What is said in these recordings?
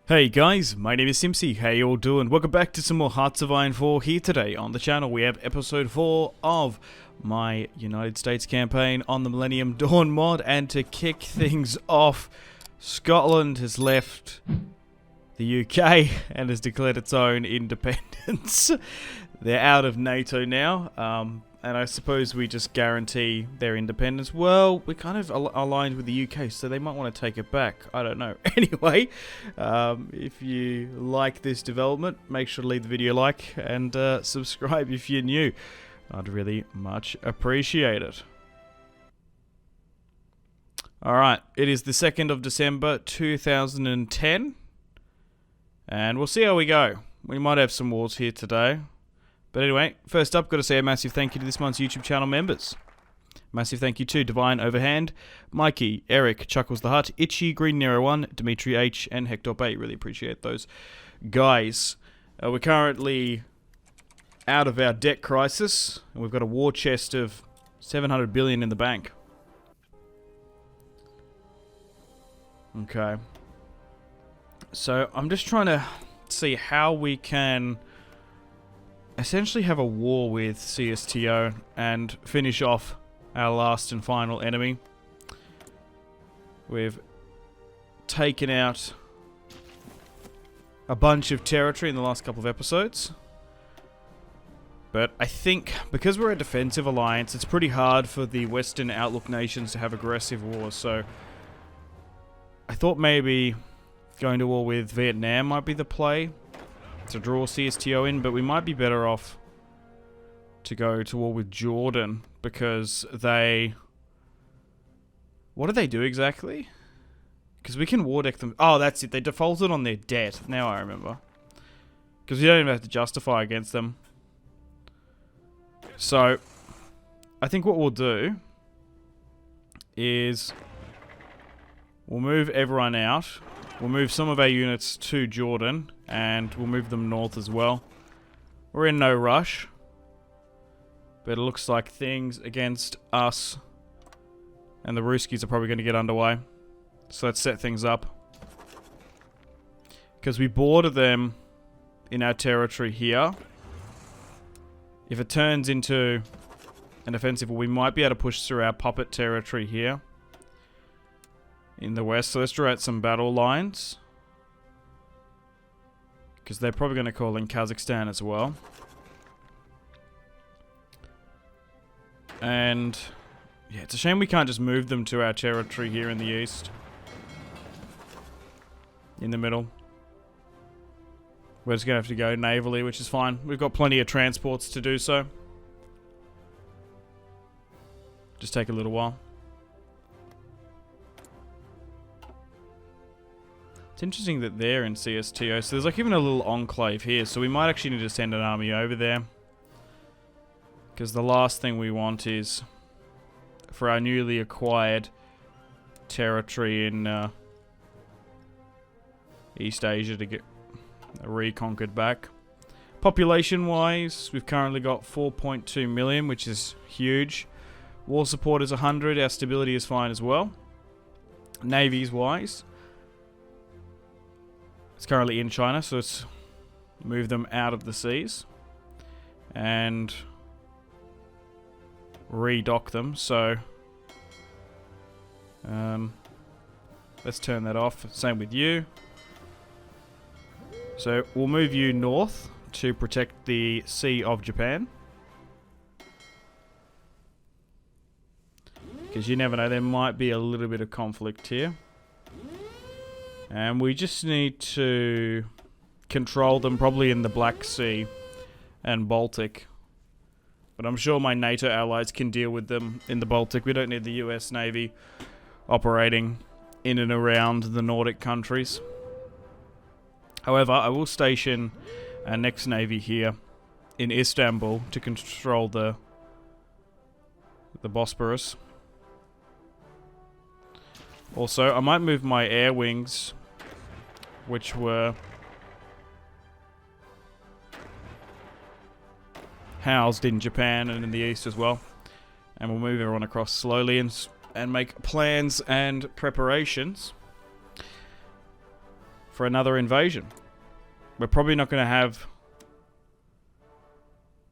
Hey guys, my name is Simpzy. How you all doing? Welcome back to some more Hearts of Iron 4 here today on the channel. We have episode 4 of my United States campaign on the Millennium Dawn mod, and to kick things off, Scotland has left the UK and has declared its own independence. They're out of NATO now, and I suppose we just guarantee their independence. Well, we're kind of aligned with the UK, so they might want to take it back. I don't know. Anyway, if you like this development, make sure to leave the video a like and subscribe if you're new. I'd really much appreciate it. Alright, it is the 2nd of December 2010, and we'll see how we go. We might have some wars here today. But anyway, first up, got to say a massive thank you to this month's YouTube channel members. Massive thank you to Divine Overhand, Mikey, Eric, Chuckles the Hut, Itchy, Green Nero 1, Dimitri H, and Hector Bay. Really appreciate those guys. We're currently out of our debt crisis, and we've got a war chest of 700 billion in the bank. Okay. So I'm just trying to see how we can essentially have a war with CSTO and finish off our last and final enemy. We've taken out a bunch of territory in the last couple of episodes, but I think because we're a defensive alliance, it's pretty hard for the Western Outlook nations to have aggressive wars, so I thought maybe going to war with Vietnam might be the play to draw CSTO in, but we might be better off to go to war with Jordan, because they... What do they do exactly? Because we can war deck them... Oh, that's it. They defaulted on their debt. Now I remember. Because we don't even have to justify against them. So, I think what we'll do is we'll move everyone out. We'll move some of our units to Jordan, and we'll move them north as well. We're in no rush, but it looks like things against us and the Ruskies are probably going to get underway. So let's set things up, because we border them in our territory here. If it turns into an offensive, we might be able to push through our puppet territory here in the west. So let's draw out some battle lines, because they're probably going to call in Kazakhstan as well. And yeah, it's a shame we can't just move them to our territory here in the east. In the middle. We're just going to have to go navally, which is fine. We've got plenty of transports to do so. Just take a little while. It's interesting that they're in CSTO, so there's like even a little enclave here, so we might actually need to send an army over there. Because the last thing we want is for our newly acquired territory in East Asia to get reconquered back. Population-wise, we've currently got 4.2 million, which is huge. War support is 100, our stability is fine as well. Navies-wise, it's currently in China, so let's move them out of the seas and redock them. So let's turn that off. Same with you. So we'll move you north to protect the Sea of Japan, because you never know, there might be a little bit of conflict here. And we just need to control them probably in the Black Sea and Baltic. But I'm sure my NATO allies can deal with them in the Baltic. We don't need the US Navy operating in and around the Nordic countries. However, I will station our next Navy here in Istanbul to control the Bosporus. Also, I might move my air wings, which were housed in Japan and in the east as well. And we'll move everyone across slowly and make plans and preparations for another invasion. We're probably not going to have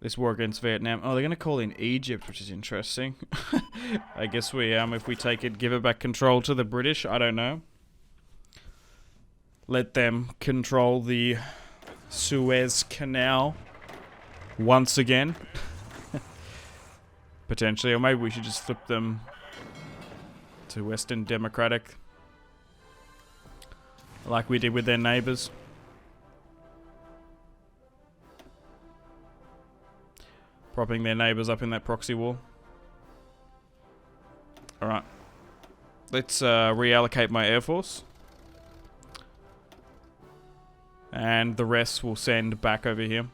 this war against Vietnam. Oh, they're going to call in Egypt, which is interesting. I guess we, if we take it, give it back control to the British. I don't know. Let them control the Suez Canal once again. Potentially. Or maybe we should just flip them to Western Democratic, like we did with their neighbours. Propping their neighbours up in that proxy war. Alright. Let's reallocate my air force. And the rest will send back over here.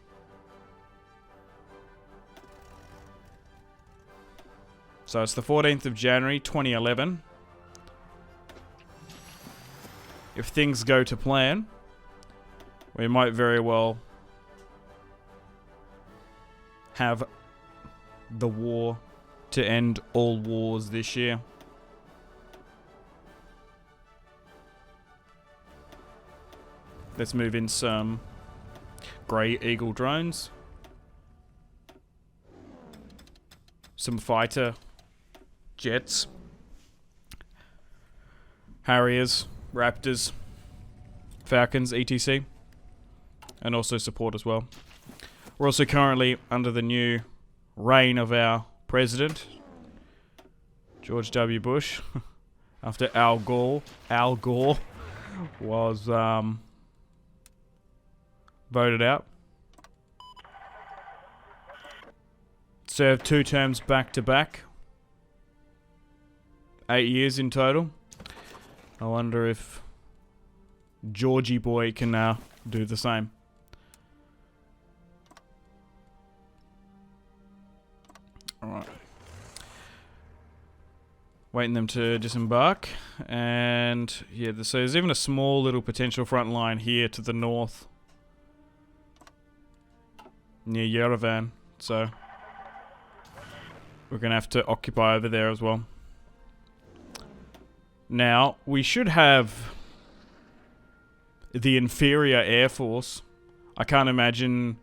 So it's the 14th of January, 2011. If things go to plan, we might very well have the war to end all wars this year. Let's move in some Grey Eagle drones. Some fighter jets. Harriers, Raptors, Falcons, etc. And also support as well. We're also currently under the new reign of our president, George W. Bush, after Al Gore was voted out. Served 2 terms back to back. 8 years in total. I wonder if Georgie boy can now do the same. Alright. Waiting them to disembark. And yeah, so there's even a small little potential front line here to the north. Near Yerevan. So we're going to have to occupy over there as well. Now, we should have the inferior air force. I can't imagine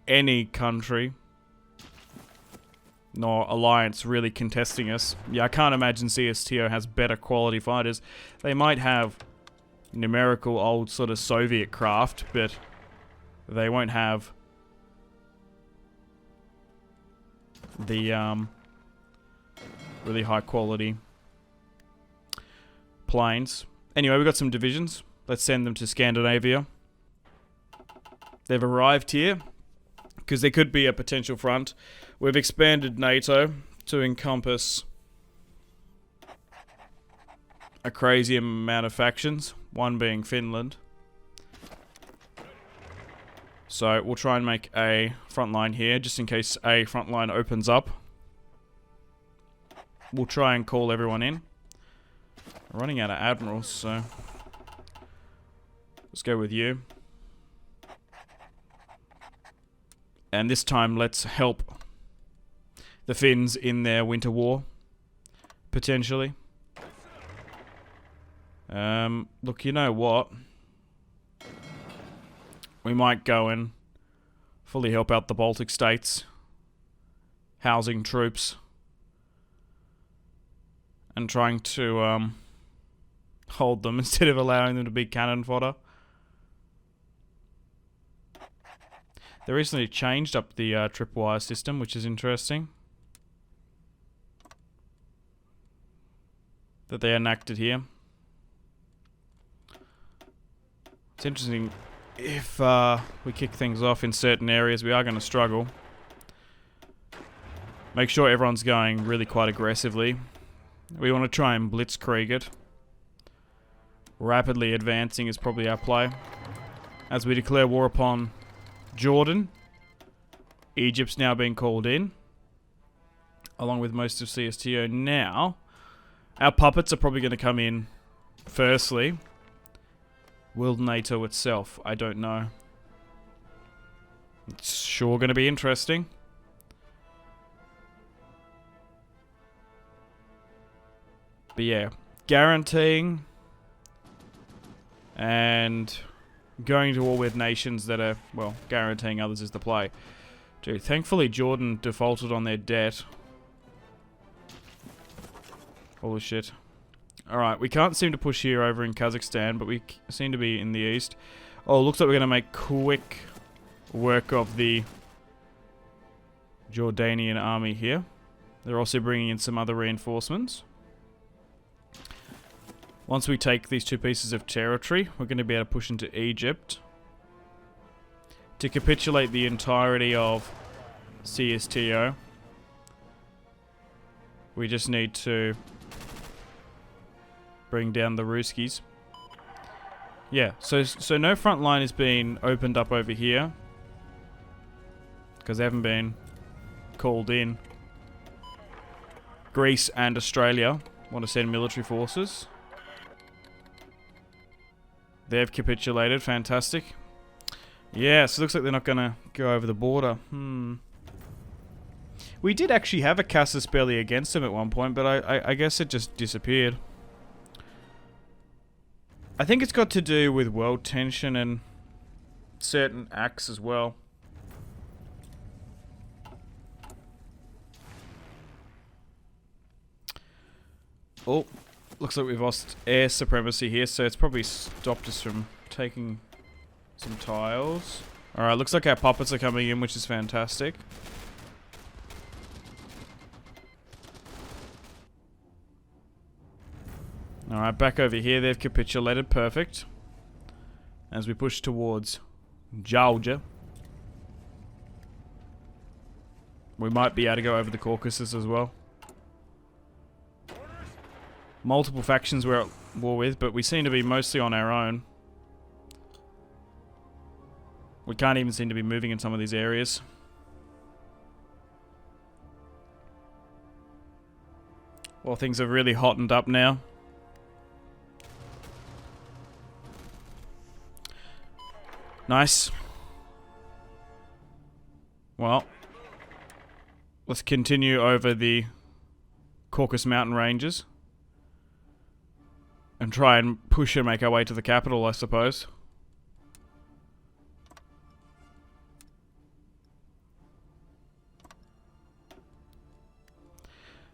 any country nor alliance really contesting us. Yeah, I can't imagine CSTO has better quality fighters. They might have numerical old sort of Soviet craft, but they won't have the really high quality planes. Anyway, we've got some divisions. Let's send them to Scandinavia. They've arrived here because there could be a potential front. We've expanded NATO to encompass a crazy amount of factions, one being Finland. So we'll try and make a front line here, just in case a front line opens up. We'll try and call everyone in. We're running out of admirals, so let's go with you. And this time, let's help the Finns in their winter war, potentially. Look, you know what? We might go and fully help out the Baltic states, housing troops, and trying to hold them instead of allowing them to be cannon fodder. They recently changed up the tripwire system, which is interesting. That they enacted here. It's interesting. If we kick things off in certain areas, we are going to struggle. Make sure everyone's going really quite aggressively. We want to try and blitzkrieg it. Rapidly advancing is probably our play. As we declare war upon Jordan. Egypt's now being called in, along with most of CSTO. Now, our puppets are probably going to come in firstly. Will NATO itself? I don't know. It's sure going to be interesting. But yeah, guaranteeing and going to war with nations that are, well, guaranteeing others is the play. Dude, thankfully Jordan defaulted on their debt. Holy shit. Alright, we can't seem to push here over in Kazakhstan, but we seem to be in the east. Oh, looks like we're going to make quick work of the Jordanian army here. They're also bringing in some other reinforcements. Once we take these 2 pieces of territory, we're going to be able to push into Egypt to capitulate the entirety of CSTO. We just need to bring down the Ruskies. Yeah, so no front line has been opened up over here because they haven't been called in. Greece and Australia want to send military forces. They've capitulated. Fantastic. Yeah, so it looks like they're not going to go over the border. We did actually have a casus belli against them at one point, but I guess it just disappeared. I think it's got to do with world tension and certain acts as well. Oh, looks like we've lost air supremacy here, so it's probably stopped us from taking some tiles. Alright, looks like our puppets are coming in, which is fantastic. Alright, back over here, they've capitulated, perfect. As we push towards Georgia. We might be able to go over the Caucasus as well. Multiple factions we're at war with, but we seem to be mostly on our own. We can't even seem to be moving in some of these areas. Well, things have really hottened up now. Nice. Well, let's continue over the Caucasus Mountain Ranges. And try and push and make our way to the capital, I suppose.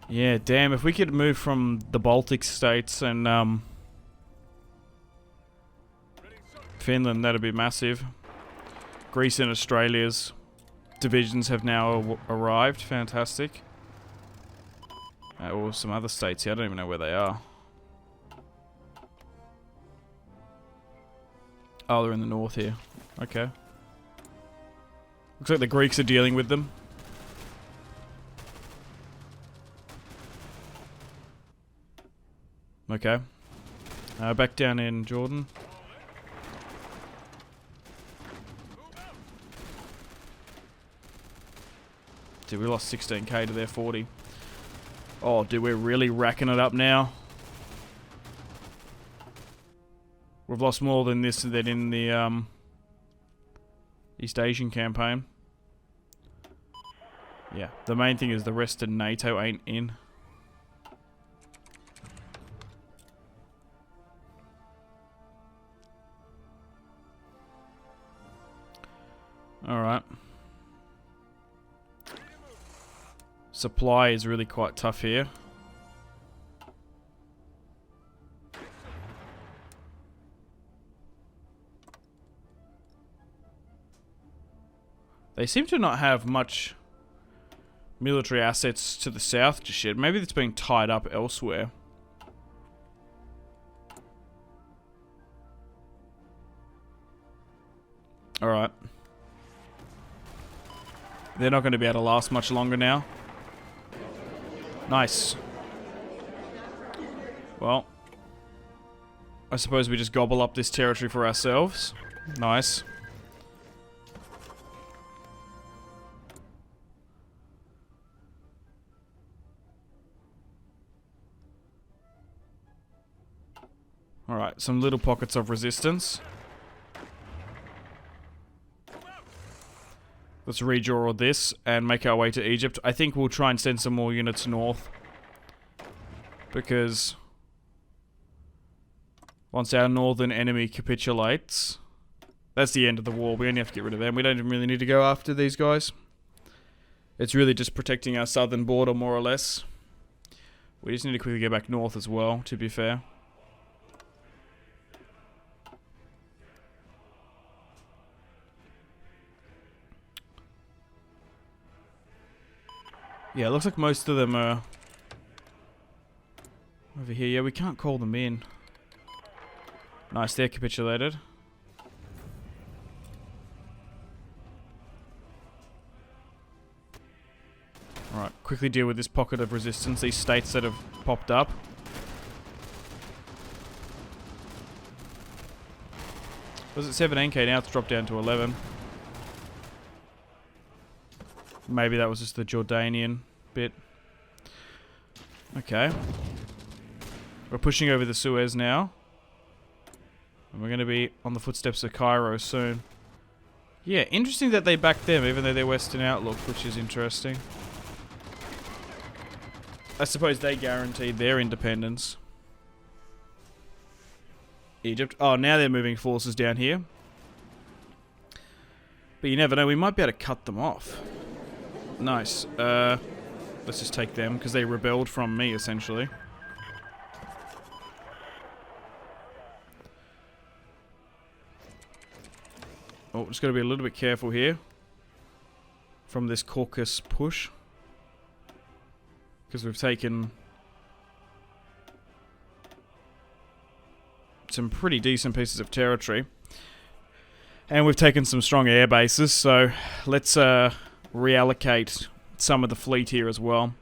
Yeah, damn, if we could move from the Baltic states and Finland, that'd be massive. Greece and Australia's divisions have now arrived. Fantastic. Or some other states here, I don't even know where they are. Oh, they're in the north here. Okay. Looks like the Greeks are dealing with them. Okay. Back down in Jordan. Dude, we lost 16k to their 40. Oh, dude, we're really racking it up now. We've lost more than this than in the East Asian campaign. Yeah, the main thing is the rest of NATO ain't in. Alright. Supply is really quite tough here. They seem to not have much military assets to the south just yet. Maybe it's being tied up elsewhere. Alright. They're not going to be able to last much longer now. Nice. Well, I suppose we just gobble up this territory for ourselves. Nice. Alright, some little pockets of resistance. Let's redraw all this and make our way to Egypt. I think we'll try and send some more units north. Because Once our northern enemy capitulates, that's the end of the war. We only have to get rid of them. We don't even really need to go after these guys. It's really just protecting our southern border, more or less. We just need to quickly go back north as well, to be fair. Yeah, it looks like most of them are over here. Yeah, we can't call them in. Nice, they're capitulated. Alright, quickly deal with this pocket of resistance, these states that have popped up. Was it 17k? Now it's dropped down to 11. Maybe that was just the Jordanian bit. Okay. We're pushing over the Suez now. And we're going to be on the footsteps of Cairo soon. Yeah, interesting that they backed them, even though they're Western outlook, which is interesting. I suppose they guaranteed their independence. Egypt. Oh, now they're moving forces down here. But you never know, we might be able to cut them off. Nice. Let's just take them, because they rebelled from me, essentially. Oh, just got to be a little bit careful here. From this Caucasus push. Because we've taken some pretty decent pieces of territory. And we've taken some strong air bases, so let's reallocate some of the fleet here as well.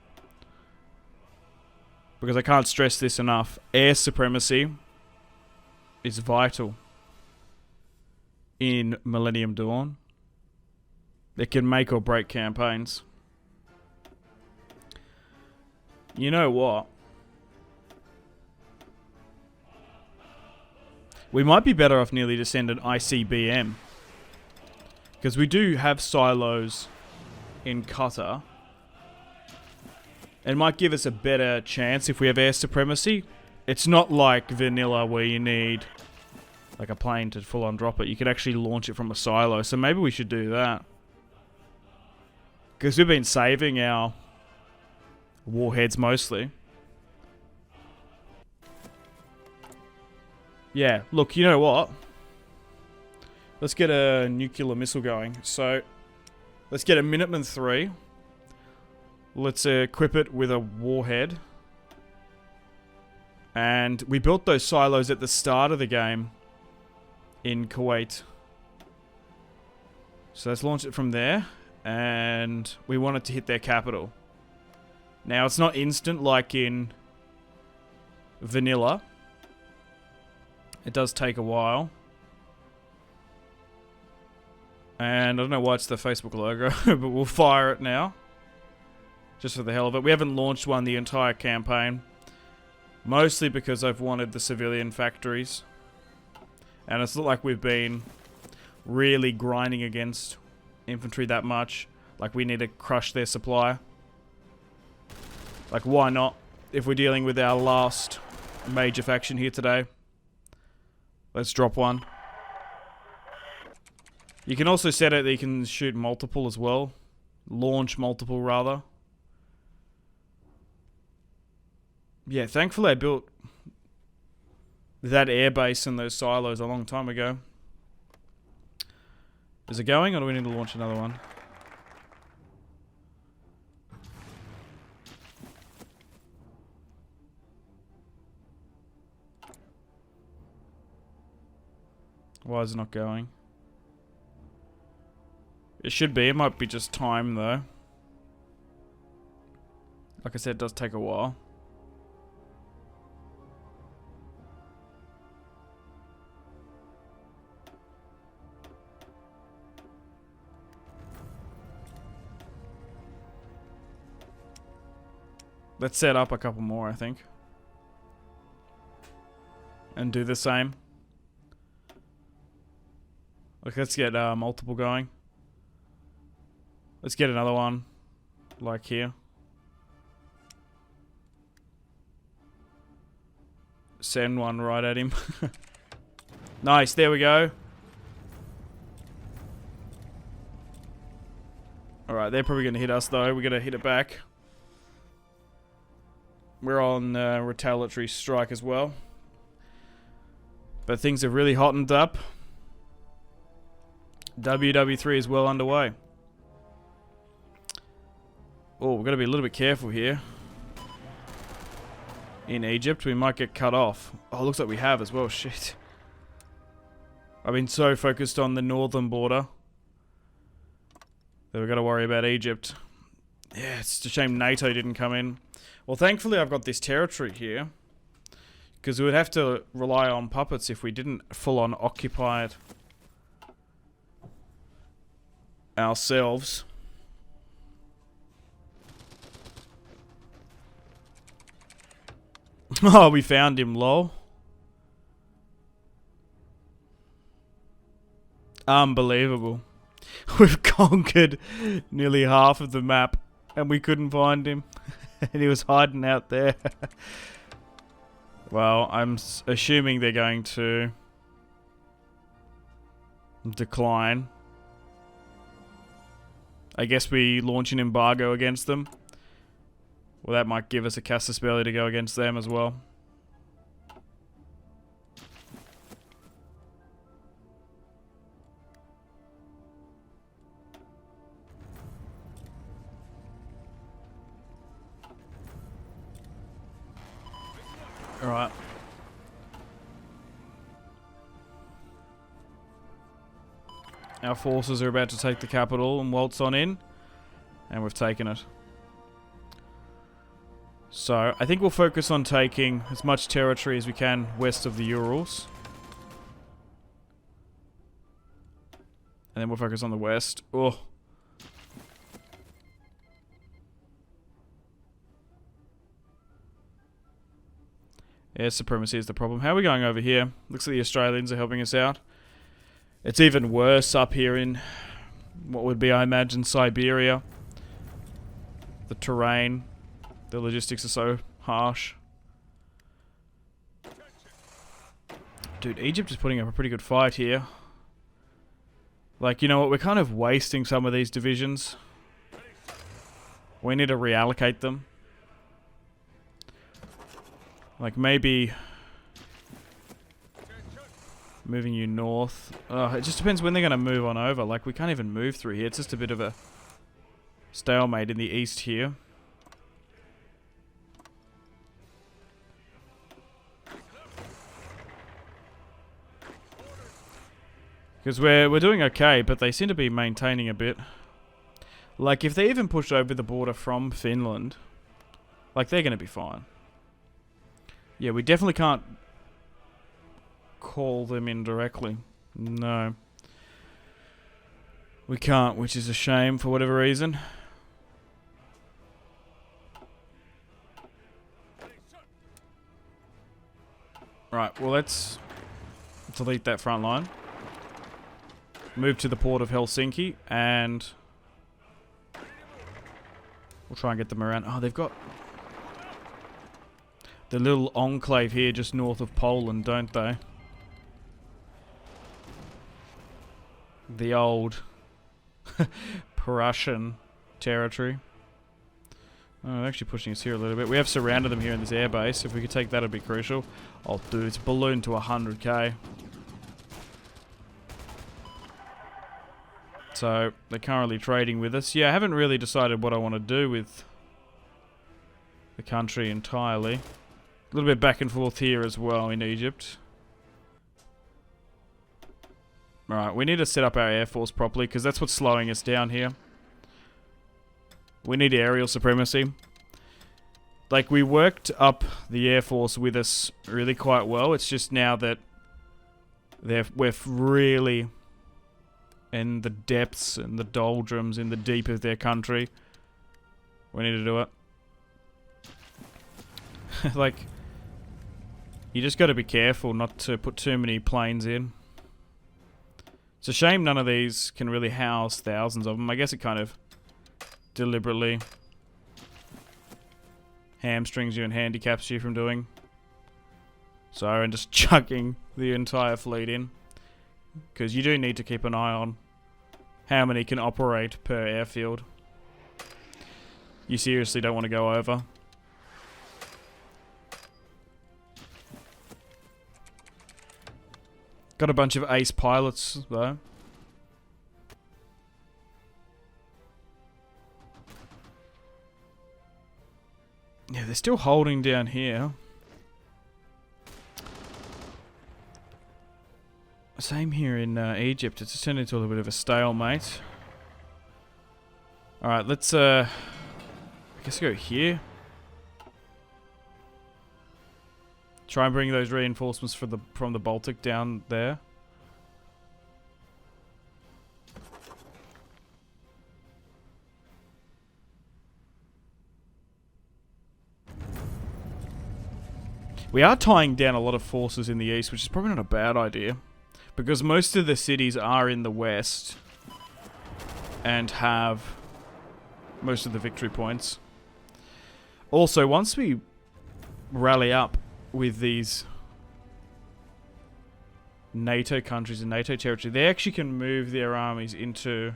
Because I can't stress this enough. Air supremacy is vital in Millennium Dawn. It can make or break campaigns. You know what? We might be better off nearly to send an ICBM. Because we do have silos in Qatar. It might give us a better chance if we have air supremacy. It's not like vanilla where you need like a plane to full on drop it. You can actually launch it from a silo. So maybe we should do that. Because we've been saving our warheads mostly. Yeah, look, you know what? Let's get a nuclear missile going. So, let's get a Minuteman 3. Let's equip it with a warhead. And we built those silos at the start of the game in Kuwait. So let's launch it from there. And we want it to hit their capital. Now, it's not instant like in vanilla. It does take a while. And I don't know why it's the Facebook logo, but we'll fire it now. Just for the hell of it. We haven't launched one the entire campaign. Mostly because I've wanted the civilian factories. And it's not like we've been really grinding against infantry that much. Like, we need to crush their supply. Like, why not? If we're dealing with our last major faction here today. Let's drop one. You can also set it that you can shoot multiple as well. Launch multiple, rather. Yeah, thankfully I built that airbase and those silos a long time ago. Is it going, or do we need to launch another one? Why is it not going? It should be. It might be just time, though. Like I said, it does take a while. Let's set up a couple more, I think. And do the same. Okay, let's get multiple going. Let's get another one, like here. send one right at him. Nice, there we go. Alright, they're probably going to hit us though. We're going to hit it back. We're on retaliatory strike as well. But things have really hottened up. WW3 is well underway. Oh, we've got to be a little bit careful here. In Egypt, we might get cut off. Oh, looks like we have as well. Shit. I've been so focused on the northern border that we've got to worry about Egypt. Yeah, it's a shame NATO didn't come in. Well, thankfully I've got this territory here. Because we would have to rely on puppets if we didn't full-on occupy it ourselves. Oh, we found him, lol. Unbelievable. We've conquered nearly half of the map and we couldn't find him. And he was hiding out there. Well, I'm assuming they're going to decline. I guess we launch an embargo against them. Well, that might give us a casus belli to go against them as well. Alright. Our forces are about to take the capital and waltz on in. And we've taken it. So, I think we'll focus on taking as much territory as we can west of the Urals. And then we'll focus on the west. Oh. Air supremacy is the problem. How are we going over here? Looks like the Australians are helping us out. It's even worse up here in what would be, I imagine, Siberia. The terrain. The logistics are so harsh. Dude, Egypt is putting up a pretty good fight here. Like, you know what? We're kind of wasting some of these divisions. We need to reallocate them. Like, maybe moving you north. It just depends when they're going to move on over. Like, we can't even move through here. It's just a bit of a stalemate in the east here. Because we're doing okay, but they seem to be maintaining a bit. Like, if they even push over the border from Finland, like, they're going to be fine. Yeah, we definitely can't call them in directly. No. We can't, which is a shame for whatever reason. Right, well, let's delete that front line. Move to the port of Helsinki, and we'll try and get them around. Oh, they've got the little enclave here just north of Poland, don't they? The old Prussian territory. Oh, they're actually pushing us here a little bit. We have surrounded them here in this airbase. If we could take that, it'd be crucial. Oh, dude, it's ballooned to 100k. So, they're currently trading with us. Yeah, I haven't really decided what I want to do with the country entirely. A little bit back and forth here as well in Egypt. Alright, we need to set up our air force properly, because that's what's slowing us down here. We need aerial supremacy. Like, we worked up the air force with us really quite well. It's just now that we're really in the depths and the doldrums in the deep of their country. We need to do it. Like, you just got to be careful not to put too many planes in. It's a shame none of these can really house thousands of them. I guess it kind of deliberately hamstrings you and handicaps you from doing So I'm just chucking the entire fleet in. Because you do need to keep an eye on how many can operate per airfield. You seriously don't want to go over. Got a bunch of ace pilots, though. Yeah, they're still holding down here. Same here in Egypt. It's turned into a little bit of a stalemate. Alright, let's I guess go here. Try and bring those reinforcements from the Baltic down there. We are tying down a lot of forces in the east, which is probably not a bad idea. Because most of the cities are in the west. And have most of the victory points. Also, once we rally up with these NATO countries and NATO territory, they actually can move their armies into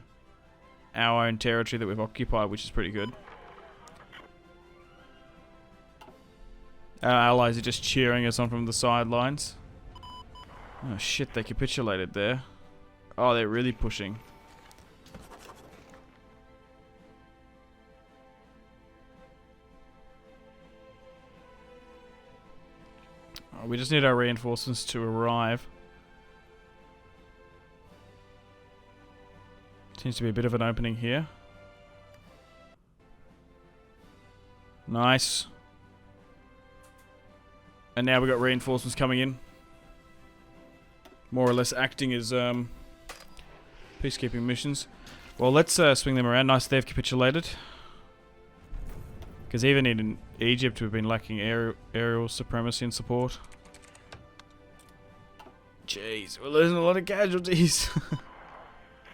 our own territory that we've occupied, which is pretty good. Our allies are just cheering us on from the sidelines. Oh shit, they capitulated there. Oh, they're really pushing. Oh, we just need our reinforcements to arrive. Seems to be a bit of an opening here. Nice. And now we've got reinforcements coming in. More or less acting as peacekeeping missions. Well, let's swing them around. Nice, they've capitulated. Because even in Egypt, we've been lacking aerial supremacy and support. Jeez, we're losing a lot of casualties.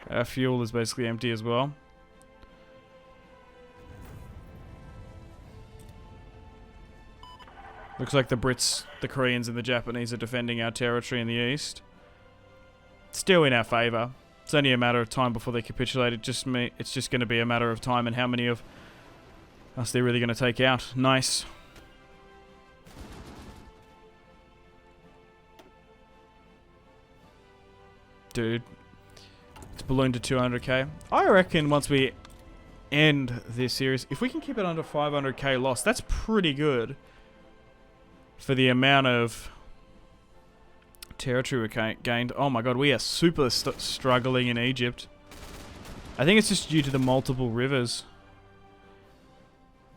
Our fuel is basically empty as well. Looks like the Brits, the Koreans, and the Japanese are defending our territory in the east. Still in our favour. It's only a matter of time before they capitulate. It's just going to be a matter of time and how many of us they're really going to take out. Nice. Dude. It's ballooned to 200k. I reckon once we end this series, if we can keep it under 500k loss, that's pretty good. For the amount of territory we gained. Oh my god, we are super struggling in Egypt. I think it's just due to the multiple rivers.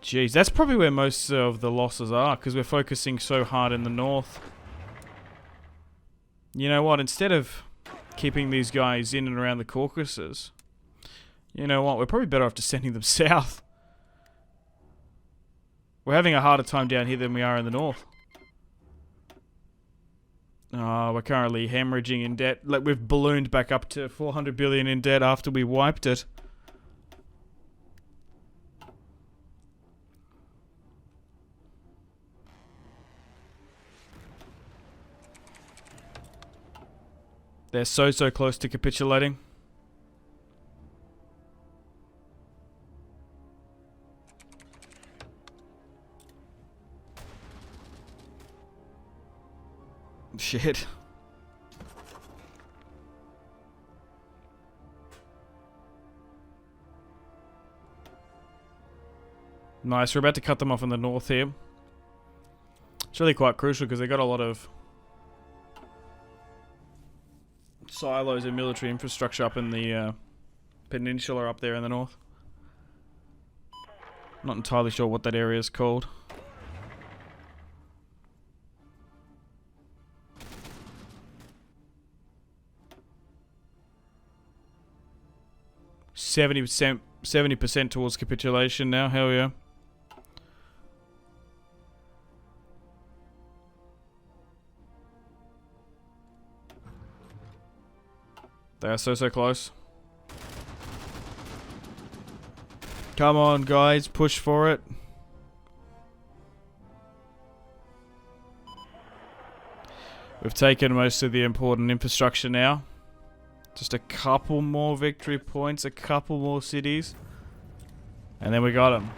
Jeez, that's probably where most of the losses are, because we're focusing so hard in the north. You know what, instead of keeping these guys in and around the Caucasus, you know what, we're probably better off just sending them south. We're having a harder time down here than we are in the north. Oh, we're currently hemorrhaging in debt. Like, we've ballooned back up to 400 billion in debt after we wiped it. They're so close to capitulating. Shit. Nice, we're about to cut them off in the north here. It's really quite crucial because they got a lot of silos and military infrastructure up in the peninsula up there in the north. Not entirely sure what that area is called. $70% towards capitulation now, hell yeah. They are so close. Come on, guys, push for it. We've taken most of the important infrastructure now. Just a couple more victory points, a couple more cities. And then we got them.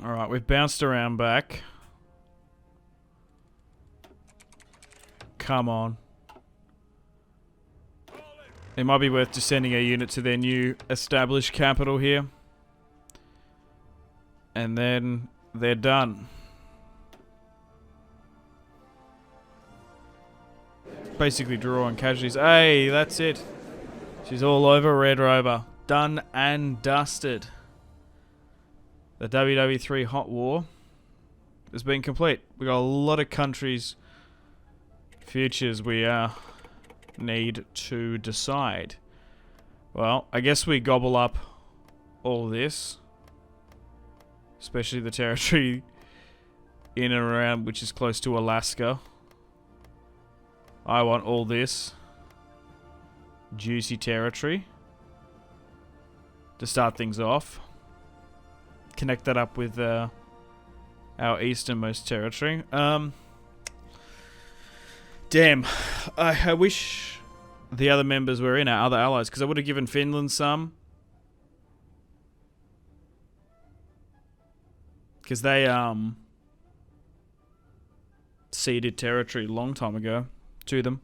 Alright, we've bounced around back. Come on. It might be worth just sending a unit to their new established capital here. And then they're done. Basically drawing casualties. Hey, that's it. She's all over Red Rover. Done and dusted. The WW3 hot war has been complete. We got a lot of countries' futures we need to decide. Well, I guess we gobble up all this. Especially the territory in and around, which is close to Alaska. I want all this juicy territory to start things off. Connect that up with our easternmost territory. Damn. I wish the other members were in, our other allies, because I would have given Finland some. Because they ceded territory a long time ago to them.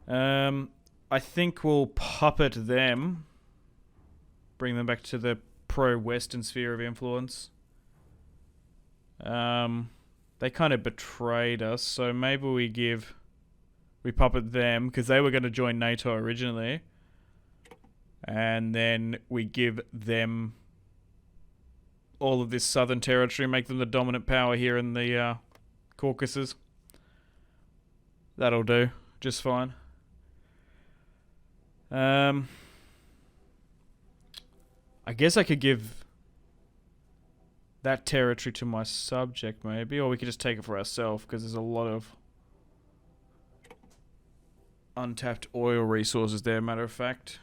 I think we'll puppet them. Bring them back to the pro-Western sphere of influence. They kind of betrayed us, so maybe we puppet them, because they were going to join NATO originally. And then we give them all of this southern territory, make them the dominant power here in the Caucasus. That'll do just fine. I guess I could give that territory to my subject, maybe, or we could just take it for ourselves, because there's a lot of untapped oil resources there, matter of fact.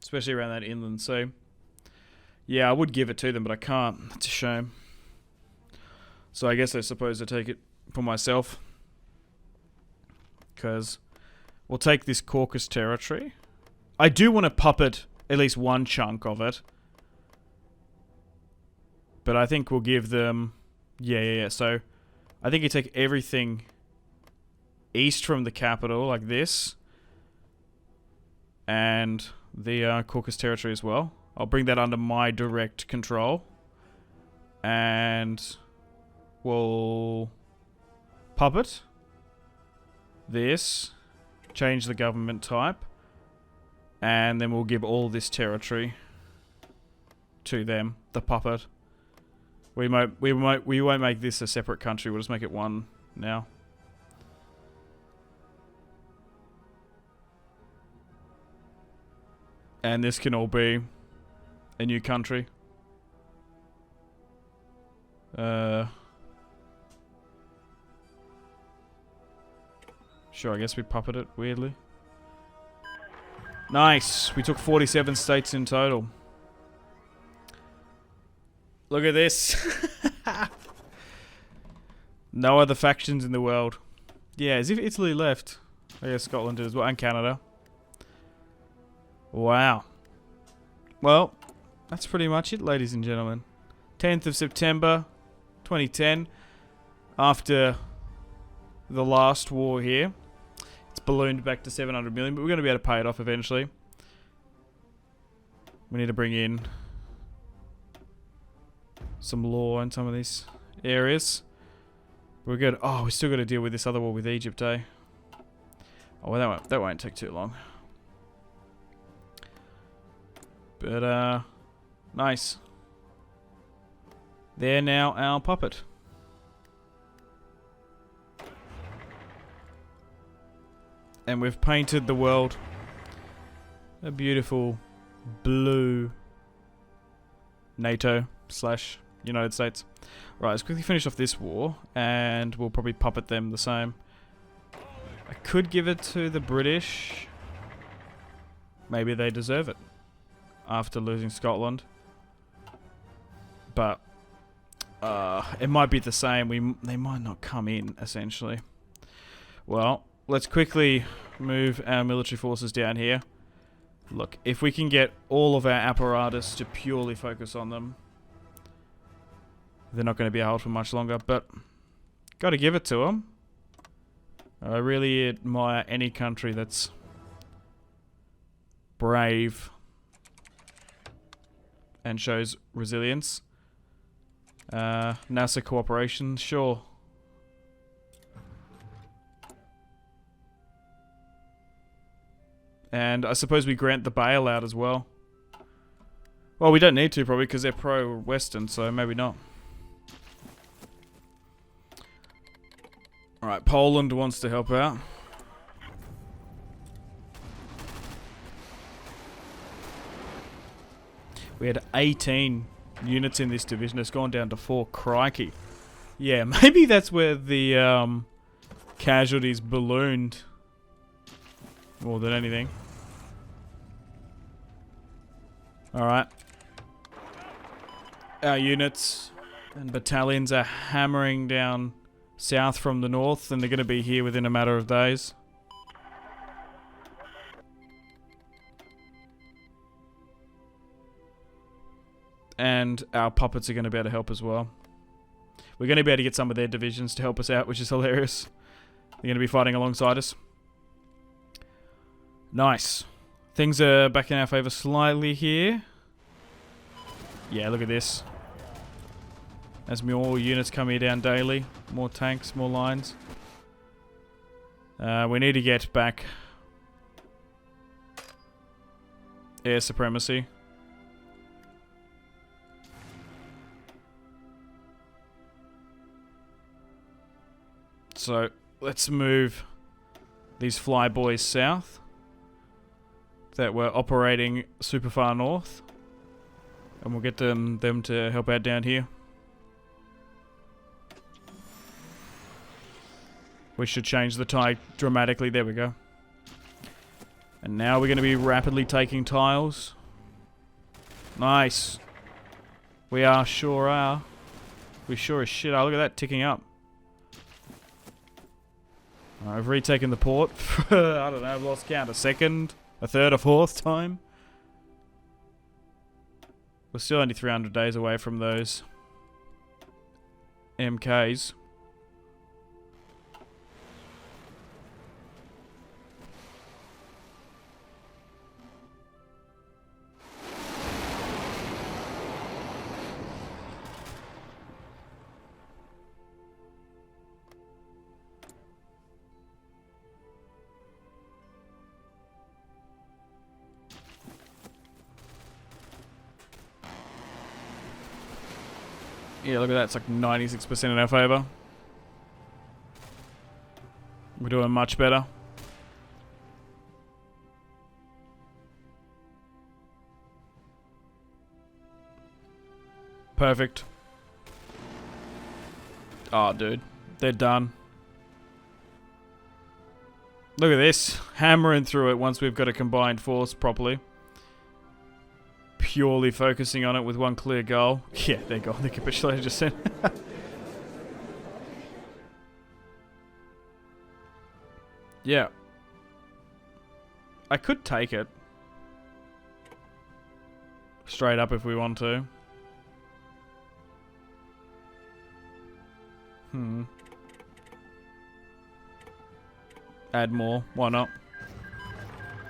Especially around that inland sea. Yeah, I would give it to them, but I can't. It's a shame. So I guess I suppose I take it for myself. Because we'll take this Caucasus territory. I do want to puppet at least one chunk of it. But I think we'll give them... Yeah. So I think you take everything east from the capital, like this. And the Caucasus territory as well. I'll bring that under my direct control. And we'll puppet this. Change the government type. And then we'll give all this territory to them, the puppet. We won't make this a separate country, we'll just make it one now. And this can all be a new country. Sure, I guess we puppet it weirdly. Nice. We took 47 states in total. Look at this. No other factions in the world. Yeah, as if Italy left. I guess Scotland did as well, and Canada. Wow. Well, that's pretty much it, ladies and gentlemen. 10th of September, 2010. After the last war here. It's ballooned back to 700 million, but we're going to be able to pay it off eventually. We need to bring in some law in some of these areas. We're good. Oh, we still got to deal with this other war with Egypt, eh? Oh, well, that won't take too long. But, nice. They're now our puppet. And we've painted the world a beautiful blue NATO / United States. Right, let's quickly finish off this war, and we'll probably puppet them the same. I could give it to the British. Maybe they deserve it after losing Scotland. But it might be the same. They might not come in, essentially. Well, let's quickly move our military forces down here. Look, if we can get all of our apparatus to purely focus on them, they're not going to be held for much longer, but got to give it to them. I really admire any country that's brave and shows resilience. NASA cooperation, sure. And I suppose we grant the bailout as well. Well, we don't need to probably because they're pro-Western, so maybe not. Alright, Poland wants to help out. We had 18 units in this division. It's gone down to 4. Crikey. Yeah, maybe that's where the casualties ballooned more than anything. Alright. Our units and battalions are hammering down south from the north, and they're going to be here within a matter of days. And our puppets are going to be able to help as well. We're going to be able to get some of their divisions to help us out, which is hilarious. They're going to be fighting alongside us. Nice. Things are back in our favour slightly here. Yeah, look at this. As more units come here down daily. More tanks, more lines. We need to get back air supremacy. So, let's move these flyboys south that were operating super far north, and we'll get them to help out down here. We should change the tide dramatically. There we go. And now we're going to be rapidly taking tiles. Nice. We sure are. We sure as shit are. Look at that ticking up. I've retaken the port. I don't know, I've lost count. A second, a third, a fourth time. We're still only 300 days away from those MKs. Yeah, look at that. It's like 96% in our favour. We're doing much better. Perfect. Oh, dude. They're done. Look at this. Hammering through it once we've got a combined force properly. Purely focusing on it with one clear goal. Yeah, they're gone. They capitulated just then. Yeah. I could take it. Straight up if we want to. Add more. Why not?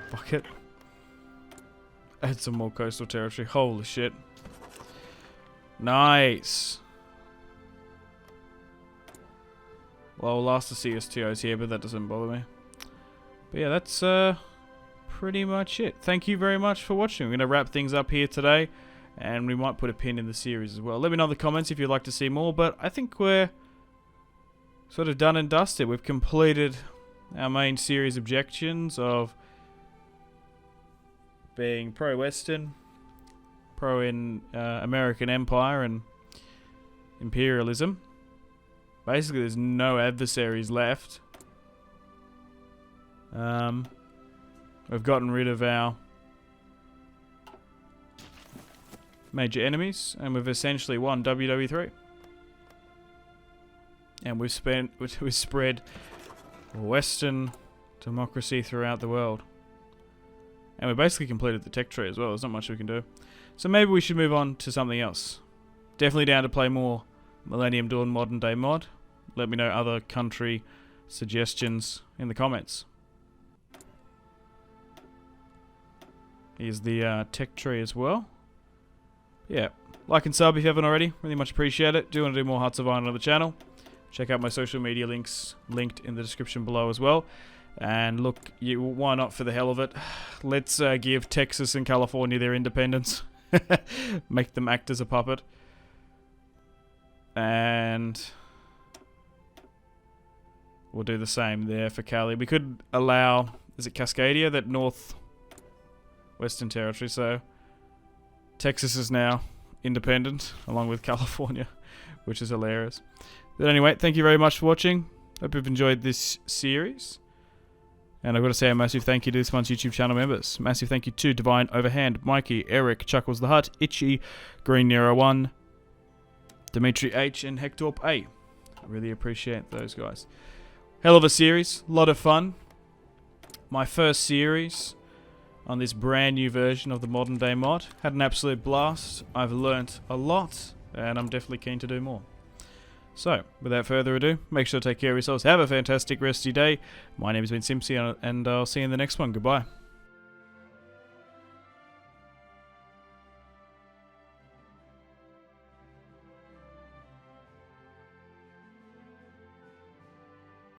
Fuck it. Add some more coastal territory. Holy shit. Nice. Well, we'll ask the CSTOs here, but that doesn't bother me. But yeah, that's pretty much it. Thank you very much for watching. We're going to wrap things up here today, and we might put a pin in the series as well. Let me know in the comments if you'd like to see more, but I think we're sort of done and dusted. We've completed our main series objections of being pro-Western, pro-American Empire, and imperialism. Basically, there's no adversaries left. We've gotten rid of our major enemies, and we've essentially won WW3. And we've spread Western democracy throughout the world. And we basically completed the tech tree as well. There's not much we can do. So maybe we should move on to something else. Definitely down to play more Millennium Dawn Modern Day mod. Let me know other country suggestions in the comments. Here's the tech tree as well. Yeah, like and sub if you haven't already. Really much appreciate it. Do want to do more Hearts of Iron on the channel. Check out my social media links linked in the description below as well. And look, why not for the hell of it? Let's give Texas and California their independence. Make them act as a puppet. And we'll do the same there for Cali. We could allow, is it Cascadia, that northwestern territory? So Texas is now independent along with California, which is hilarious. But anyway, thank you very much for watching. Hope you've enjoyed this series. And I've got to say a massive thank you to this month's YouTube channel members. Massive thank you to Divine Overhand, Mikey, Eric, Chuckles the Hut, Itchy, Green Nero 1, Dimitri H, and Hectorp A. I really appreciate those guys. Hell of a series, a lot of fun. My first series on this brand new version of the Modern Day mod. Had an absolute blast. I've learnt a lot, and I'm definitely keen to do more. So, without further ado, make sure to take care of yourselves. Have a fantastic rest of your day. My name has been Simpzy, and I'll see you in the next one. Goodbye.